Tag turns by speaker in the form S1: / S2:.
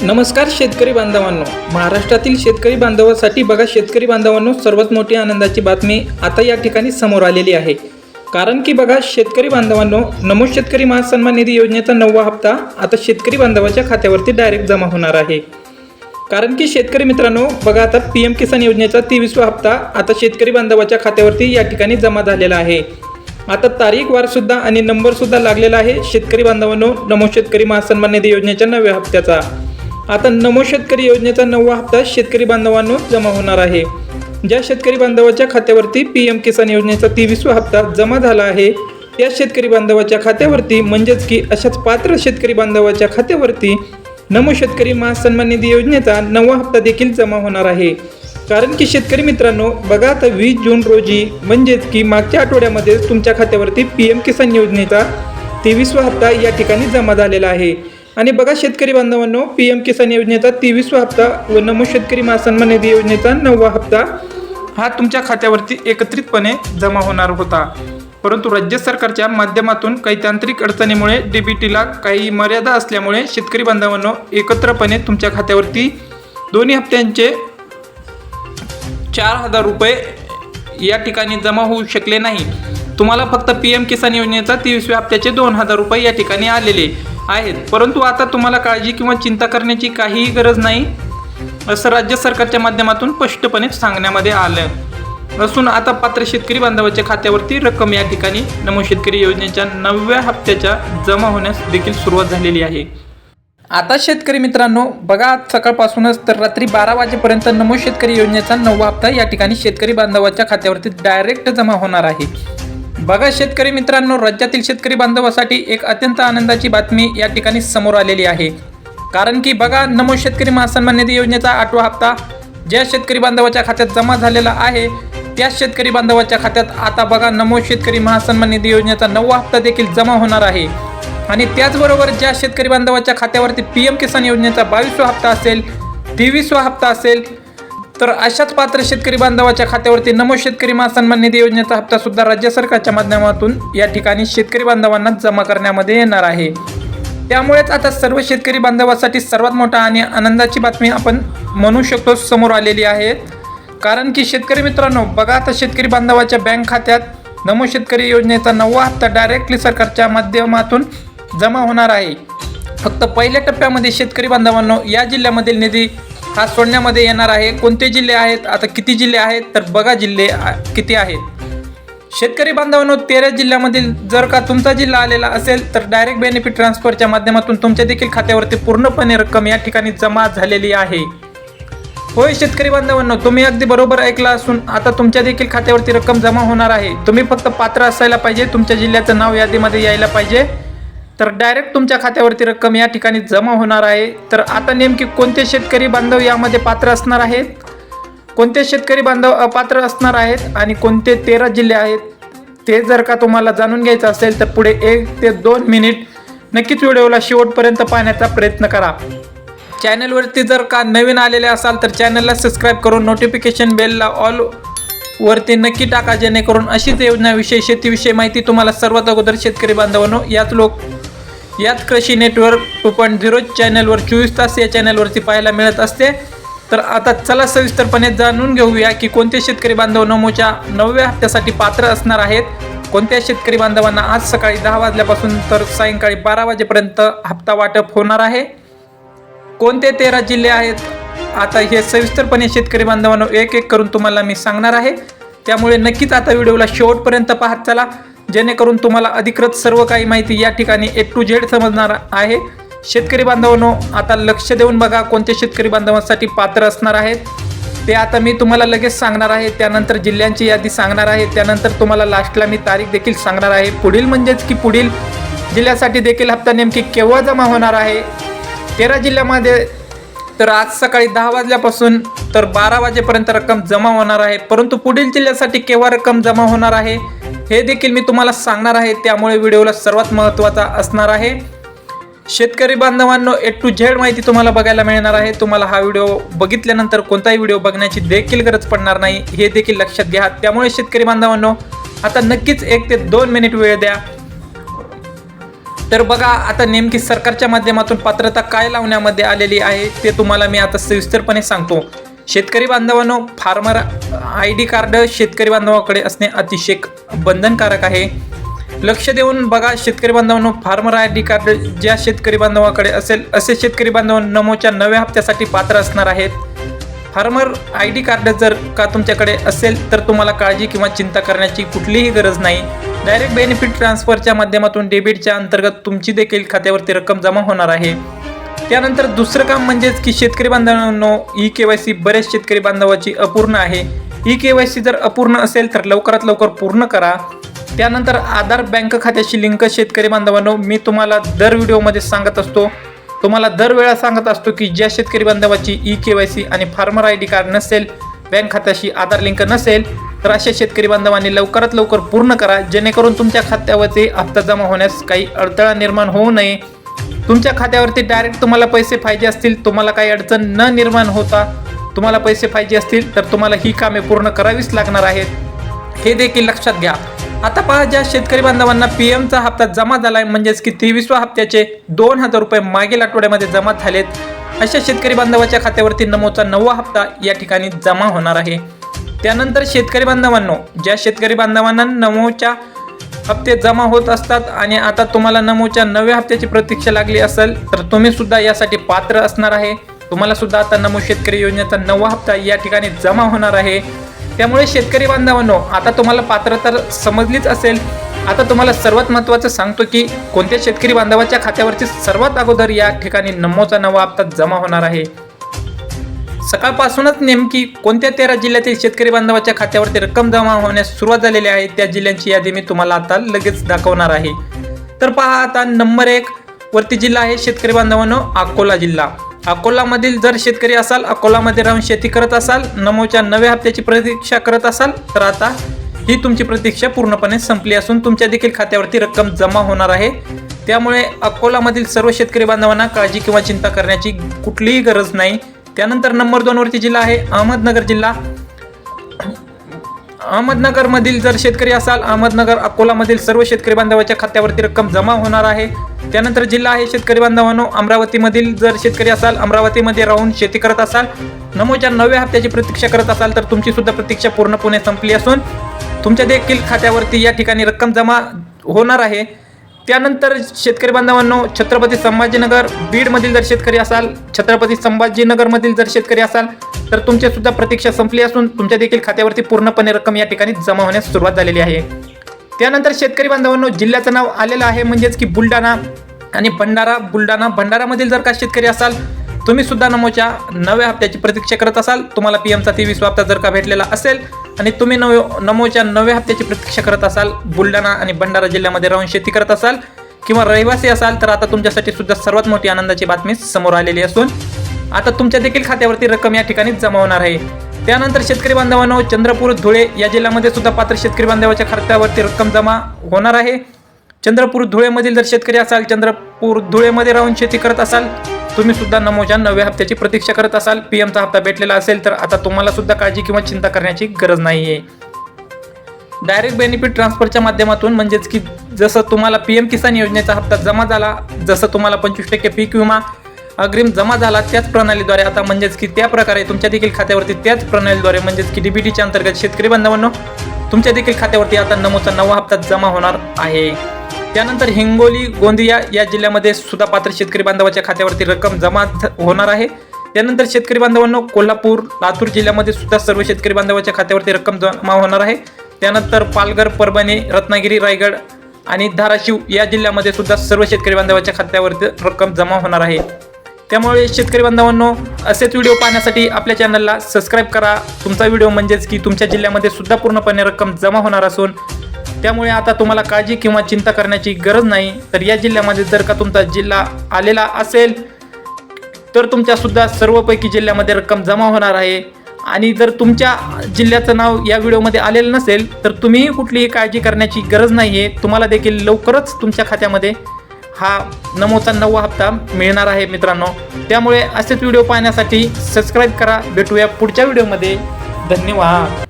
S1: नमस्कार शेतकरी बांधवांनो, महाराष्ट्रातील शेतकरी बांधवांसाठी बघा शेतकरी बांधवांनो सर्वात मोठी आनंदाची बातमी आता या ठिकाणी समोर आलेली आहे। कारण की बघा शेतकरी बांधवांनो, नमो शेतकरी महासन्मान निधी योजनेचा 9वा हप्ता आता शेतकरी बांधवाच्या खात्यावरती डायरेक्ट जमा होणार आहे। कारण की शेतकरी मित्रांनो बघा आता PM किसान योजनेचा 23वा हप्ता आता शेतकरी बांधवाच्या खात्यावरती या ठिकाणी जमा झालेला आहे। आता तारीख वार सुद्धा आणि नंबर सुद्धा लागलेला आहे शेतकरी बांधवांनो नमो शेतकरी महासन्मान निधी योजनेच्या 9व्या हप्त्याचा। आता नमो शेतकरी योजनेचा 9वा हप्ता शेतकरी बांधवांनो जमा होणार आहे। ज्या शेतकरी बांधवाच्या खात्यावरती PM किसान योजनेचा 23वा हप्ता जमा झाला आहे त्या शेतकरी बांधवाच्या खात्यावरती म्हणजेच की अशाच पात्र शेतकरी बांधवाच्या खात्यावरती नमो शेतकरी महासन्मान निधी योजनेचा 9वा हप्ता देखील जमा होणार आहे। कारण की शेतकरी मित्रांनो बघा आता 20 जून रोजी म्हणजेच की मागच्या आठवड्यामध्ये तुमच्या खात्यावरती PM किसान योजनेचा 23वा हप्ता या ठिकाणी जमा झालेला आहे। आणि बघा शेतकरी बांधवांनो PM किसान योजनेचा 23वा हप्ता व नमो शेतकरी महासन्मान निधी योजनेचा 9वा हप्ता हा तुमच्या खात्यावरती एकत्रितपणे जमा होणार होता, परंतु राज्य सरकारच्या माध्यमातून काही तांत्रिक अडचणीमुळे DBTला काही मर्यादा असल्यामुळे शेतकरी बांधवांनो एकत्रपणे तुमच्या खात्यावरती दोन्ही हप्त्यांचे 4000 रुपये या ठिकाणी जमा होऊ शकले नाही। तुम्हाला फक्त PM किसान योजनेचा 23व्या हप्त्याचे 2000 रुपये या ठिकाणी आलेले आहेत, परंतु आता तुम्हाला काळजी किंवा चिंता करण्याची काहीही गरज नाही असं राज्य सरकारच्या माध्यमातून स्पष्टपणे सांगण्यामध्ये आलं असून आता पात्र शेतकरी बांधवाच्या खात्यावरती रक्कम या ठिकाणी नमो शेतकरी योजनेच्या 9व्या हप्त्याच्या जमा होण्यास देखील सुरुवात झालेली आहे। आता शेतकरी मित्रांनो बघा आज सकाळपासूनच तर रात्री 12 वाजेपर्यंत नमो शेतकरी योजनेचा 9वा हप्ता या ठिकाणी शेतकरी बांधवाच्या खात्यावरती डायरेक्ट जमा होणार आहे। बघा शेतकरी मित्रांनो राज्यातील शेतकरी बांधवासाठी एक अत्यंत आनंदाची बातमी या ठिकाणी समोर आलेली आहे। कारण की बघा नमो शेतकरी महासन्मान निधी योजनेचा 8वा हप्ता ज्या शेतकरी बांधवाच्या खात्यात जमा झालेला आहे त्या शेतकरी बांधवाच्या खात्यात आता बघा नमो शेतकरी महासन्मान निधी योजनेचा 9वा हप्ता देखील जमा होणार आहे। आणि त्याचबरोबर ज्या शेतकरी बांधवाच्या खात्यावरती PM किसान योजनेचा 22वा हप्ता असेल, 23वा हप्ता असेल तर अशाच पात्र शेतकरी बांधवाच्या खात्यावरती नमो शेतकरी महासन्मान निधी योजनेचा हप्ता सुद्धा राज्य सरकारच्या माध्यमातून या ठिकाणी शेतकरी बांधवांना जमा करण्यामध्ये येणार आहे। त्यामुळेच आता सर्व शेतकरी बांधवांसाठी सर्वात मोठा आणि आनंदाची बातमी आपण म्हणू शकतो समोर आलेली आहे। कारण की शेतकरी मित्रांनो बघा आता शेतकरी बांधवाच्या बँक खात्यात नमो शेतकरी योजनेचा 9वा हप्ता डायरेक्टली सरकारच्या माध्यमातून जमा होणार आहे। फक्त पहिल्या टप्प्यामध्ये शेतकरी बांधवांनो या जिल्ह्यामधील निधी हा सोडण्यामध्ये येणार आहे। कोणते जिल्हे आहेत, आता किती जिल्हे आहेत तर बघा जिल्हे किती आहेत। शेतकरी बांधवांनो 13 जिल्ह्यामधील जर का तुमचा जिल्हा आलेला असेल तर डायरेक्ट बेनिफिट ट्रान्सफरच्या माध्यमातून तुमच्या देखील खात्यावरती पूर्णपणे रक्कम या ठिकाणी जमा झालेली आहे। होय शेतकरी बांधवांनो तुम्ही अगदी बरोबर ऐकला असून आता तुमच्या देखील खात्यावरती रक्कम जमा होणार आहे। तुम्ही फक्त पात्र असायला पाहिजे, तुमच्या जिल्ह्याचं नाव यादीमध्ये यायला पाहिजे, तर डायरेक्ट तुमच्या खात्यावरती रक्कम या ठिकाणी जमा होणार आहे। तर आता नेमके कोणते शेतकरी बांधव यामध्ये पात्र असणार आहेत, कोणते शेतकरी बांधव अपात्र असणार आहेत आणि कोणते 13 जिल्हे आहेत ते जर का तुम्हाला जाणून घ्यायचं असेल तर पुढे 1 ते 2 मिनिट नक्कीच व्हिडिओला शेवटपर्यंत पाहण्याचा प्रयत्न करा। चॅनलवरती जर का नवीन आलेले असाल तर चॅनलला सबस्क्राईब करून नोटिफिकेशन बेलला ऑल वरती नक्की टाका, जेणेकरून अशीच योजनाविषयी शेतीविषयी माहिती तुम्हाला सर्वात अगोदर शेतकरी बांधवांनो याच कृषी नेटवर्क 2.0 चॅनलवर 24 तास या चॅनलवरती पाहायला मिळत असते। तर आता चला सविस्तरपणे जाणून घेऊया की कोणते शेतकरी बांधव नमोच्या 9व्या हप्त्यासाठी पात्र असणार आहेत, कोणत्या शेतकरी बांधवांना आज सकाळी 10 वाजल्यापासून तर सायंकाळी 12 वाजेपर्यंत हप्ता वाटप होणार आहे, कोणते 13 जिल्हे आहेत। आता हे सविस्तरपणे शेतकरी बांधवांनो एक एक करून तुम्हाला मी सांगणार आहे, त्यामुळे नक्कीच आता व्हिडिओला शेवटपर्यंत पाहत चला, जेणेकरून तुम्हाला अधिकृत सर्व काही माहिती या ठिकाणी A to Z समजणार आहे। शेतकरी बांधवांनो आता लक्ष देऊन बघा कोणते शेतकरी बांधवांसाठी पात्र असणार आहेत ते आता मी तुम्हाला लगेच सांगणार आहे। त्यानंतर जिल्ह्यांची यादी सांगणार आहे, त्यानंतर तुम्हाला लास्टला मी तारीख देखील सांगणार आहे। पुढील म्हणजेच की पुढील जिल्ह्यासाठी देखील हप्ता नेमकी केव्हा जमा होणार आहे। 13 जिल्ह्यामध्ये तर आज सकाळी 10 वाजल्यापासून तर 12 वाजेपर्यंत रक्कम जमा होणार आहे, परंतु पुढील जिल्ह्यासाठी केव्हा रक्कम जमा होणार आहे हे देखील मी तुम्हाला सांगणार आहे। त्यामुळे व्हिडिओला सर्वात महत्त्वाचा असणार आहे। शेतकरी बांधवांनो A to Z माहिती तुम्हाला बघायला मिळणार आहे। तुम्हाला हा व्हिडिओ बघितल्यानंतर कोणताही व्हिडिओ बघण्याची देखील गरज पडणार नाही, हे देखील लक्षात घ्या। त्यामुळे शेतकरी बांधवांनो आता नक्कीच 1 ते 2 मिनिट वेळ द्या तर बघा आता नेमकी सरकारच्या माध्यमातून पात्रता काय लावण्यामध्ये आलेली आहे ते तुम्हाला मी आता सविस्तरपणे सांगतो। शेतकरी बांधवांनो, फार्मर ID कार्ड शेतकरी बांधवाकडे असणे अतिशय बंधनकारक आहे। लक्ष देऊन बघा शेतकरी बांधवांनो, फार्मर ID कार्ड ज्या शेतकरी बांधवाकडे असेल असे शेतकरी बांधव नमोच्या नव्या हप्त्यासाठी पात्र असणार आहेत। फार्मर ID कार्ड जर का तुमच्याकडे असेल तर तुम्हाला काळजी किंवा चिंता करण्याची कुठलीही गरज नाही। डायरेक्ट बेनिफिट ट्रान्सफरच्या माध्यमातून डेबिटच्या अंतर्गत तुमची देखील खात्यावरती रक्कम जमा होणार आहे। त्यानंतर दुसरं काम म्हणजेच की शेतकरी बांधवांनो, eKYC बरेच शेतकरी बांधवाची अपूर्ण आहे। eKYC जर अपूर्ण असेल तर लवकरात लवकर पूर्ण करा। त्यानंतर आधार बँक खात्याची लिंक शेतकरी बांधवांनो, मी तुम्हाला दर व्हिडिओमध्ये सांगत असतो, तुम्हाला दरवेळा सांगत असतो की ज्या शेतकरी बांधवाची eKYC आणि फार्मर ID कार्ड नसेल, बँक खात्याशी आधार लिंक नसेल तर अशा शेतकरी बांधवांनी लवकरात लवकर पूर्ण करा, जेणेकरून तुमच्या खात्यावरती हप्ता जमा होण्यास काही अडथळा निर्माण होऊ नये। तुमच्या खात्यावरती डायरेक्ट तुम्हाला पैसे पाहिजे असतील, तुम्हाला काही अडचण न निर्माण होता तुम्हाला पैसे पाहिजे असतील तर तुम्हाला ही कामे पूर्ण करावीच लागणार आहेत, हे देखील लक्षात घ्या। आता पहा, ज्या शेतकरी बांधवांना PM चा हप्ता जमा झालाय म्हणजेच की 23व्या हप्त्याचे 2000 रुपये मागील आठवड्यामध्ये जमा झालेत, अशा शेतकरी बांधवाच्या खात्यावरती नमोचा 9वा हप्ता या ठिकाणी जमा होणार आहे। त्यानंतर शेतकरी बांधवांनो, ज्या शेतकरी बांधवांना नमोच्या हप्ते जमा होत असतात आणि आता तुम्हाला नमोच्या 9व्या हप्त्याची प्रतीक्षा लागली असेल तर तुम्ही सुद्धा यासाठी पात्र असणार आहे। तुम्हाला सुद्धा आता नमो शेतकरी योजनेचा 9वा हप्ता या ठिकाणी जमा होणार आहे। त्यामुळे शेतकरी बांधवांनो, आता तुम्हाला पात्रता समजलीच असेल। आता तुम्हाला सर्वात महत्त्वाचं सांगतो की कोणत्या शेतकरी बांधवाच्या खात्यावरती सर्वात अगोदर या ठिकाणी नमोचा 9वा हप्ता जमा होणार आहे। सकाळपासूनच नेमकी कोणत्या 13 जिल्ह्यातील शेतकरी बांधवाच्या खात्यावरती रक्कम जमा होण्यास सुरुवात झालेली आहे त्या जिल्ह्यांची यादी मी तुम्हाला आता लगेच दाखवणार आहे। तर पहा, आता नंबर 1 वरती जिल्हा आहे शेतकरी बांधवांनो अकोला जिल्हा। अकोलामधील जर शेतकरी असाल, अकोलामध्ये राहून शेती करत असाल, नमोच्या 9व्या हप्त्याची प्रतीक्षा करत असाल तर आता ही तुमची प्रतीक्षा पूर्णपणे संपली असून तुमच्या देखील खात्यावरती रक्कम जमा होणार आहे। त्यामुळे अकोलामधील सर्व शेतकरी बांधवांना काळजी किंवा चिंता करण्याची कुठलीही गरज नाही। त्यानंतर नंबर 2 वरती जिल्हा आहे अहमदनगर जिल्हा। अहमदनगरमधील जर शेतकरी असाल, अहमदनगर अकोलामधील सर्व शेतकरी बांधवाच्या खात्यावरती रक्कम जमा होणार आहे। त्यानंतर जिल्हा आहे शेतकरी बांधवांनो अमरावतीमधील जर शेतकरी असाल, अमरावतीमध्ये राहून शेती करत असाल, नमोच्या 9व्या हप्त्याची प्रतीक्षा करत असाल तर तुमची सुद्धा प्रतीक्षा पूर्णपणे संपली असून तुमच्या देखील खात्यावरती या ठिकाणी रक्कम जमा होणार आहे। त्यानंतर शेतकरी बांधवांनो, छत्रपती संभाजीनगर बीडमधील जर शेतकरी असाल, छत्रपती संभाजीनगरमधील जर शेतकरी असाल तर तुमची सुद्धा प्रतीक्षा संपली असून तुमच्या देखील खात्यावरती पूर्णपणे रक्कम या ठिकाणी जमा होण्यास सुरुवात झालेली आहे। त्यानंतर शेतकरी बांधवांनो, जिल्ह्याचं नाव आलेलं आहे म्हणजेच की बुलढाणा आणि भंडारा। बुलढाणामधील जर का शेतकरी असाल, तुम्ही सुद्धा नमोच्या 9व्या हप्त्याची प्रतीक्षा करत असाल, तुम्हाला PMचा 23वा हप्ता जर का भेटलेला असेल आणि तुम्ही नमोच्या 9व्या हप्त्याची प्रतीक्षा करत असाल, बुलढाणा आणि भंडारा जिल्ह्यामध्ये राहून शेती करत असाल किंवा रहिवासी असाल तर आता तुमच्यासाठी सुद्धा सर्वात मोठी आनंदाची बातमी समोर आलेली असून आता तुमच्या देखील खात्यावरती रक्कम या ठिकाणी जमा होणार आहे। त्यानंतर शेतकरी बांधवांनो, चंद्रपूर धुळे या जिल्ह्यामध्ये सुद्धा पात्र शेतकरी बांधवाच्या खात्यावरती रक्कम जमा होणार आहे। चंद्रपूर धुळेमधील जर शेतकरी असाल, चंद्रपूर धुळेमध्ये राहून शेती करत असाल, तुम्ही सुद्धा नमोच्या 9व्या हप्त्याची प्रतीक्षा करत असाल, PMचा हप्ता भेटलेला असेल तर आता तुम्हाला सुद्धा काळजी किंवा चिंता करण्याची गरज नाहीये। डायरेक्ट बेनिफिट ट्रान्सफरच्या माध्यमातून म्हणजेच की जसं तुम्हाला PM किसान योजनेचा हप्ता जमा झाला, जसं तुम्हाला 25% पीक विमा अग्रिम जमा झाला, त्याच प्रणालीद्वारे आता म्हणजेच की त्या प्रकारे तुमच्या देखील खात्यावरती त्याच प्रणालीद्वारे म्हणजेच की DBTच्या अंतर्गत शेतकरी बांधवांनो तुमच्या देखील खात्यावरती आता नमोचा 9वा हप्ता जमा होणार आहे। त्यानंतर हिंगोली गोंदिया या जिल्ह्यामध्ये सुद्धा पात्र शेतकरी बांधवाच्या खात्यावरती रक्कम जमा होणार आहे। त्यानंतर शेतकरी बांधवांनो, कोल्हापूर लातूर जिल्ह्यामध्ये सुद्धा सर्व शेतकरी बांधवाच्या खात्यावरती रक्कम जमा होणार आहे। त्यानंतर पालघर, परभणी, रत्नागिरी, रायगड आणि धाराशिव या जिल्ह्यामध्ये सुद्धा सर्व शेतकरी बांधवाच्या खात्यावरती रक्कम जमा होणार आहे। त्यामुळे शेतकरी बांधवांनो, असेच व्हिडिओ पाहण्यासाठी आपल्या चॅनलला सबस्क्राईब करा। तुमचा व्हिडिओ म्हणजेच की तुमच्या जिल्ह्यामध्ये सुद्धा पूर्णपणे रक्कम जमा होणार असून त्यामुळे आता तुम्हाला काळजी किंवा चिंता करण्याची गरज नाही। तर या जिल्ह्यामध्ये जर का तुमचा जिल्हा आलेला असेल तर तुमच्या सुद्धा सर्वपैकी जिल्ह्यामध्ये रक्कम जमा होणार आहे। आणि जर तुमच्या जिल्ह्याचं नाव या व्हिडिओमध्ये आलेलं नसेल तर तुम्हीही कुठलीही काळजी करण्याची गरज नाही आहे। तुम्हाला देखील लवकरच तुमच्या खात्यामध्ये हा नमोचा 9वा हप्ता मिळणार आहे मित्रांनो। त्यामुळे असेच व्हिडिओ पाहण्यासाठी सबस्क्राईब करा। भेटूया पुढच्या व्हिडिओमध्ये। धन्यवाद।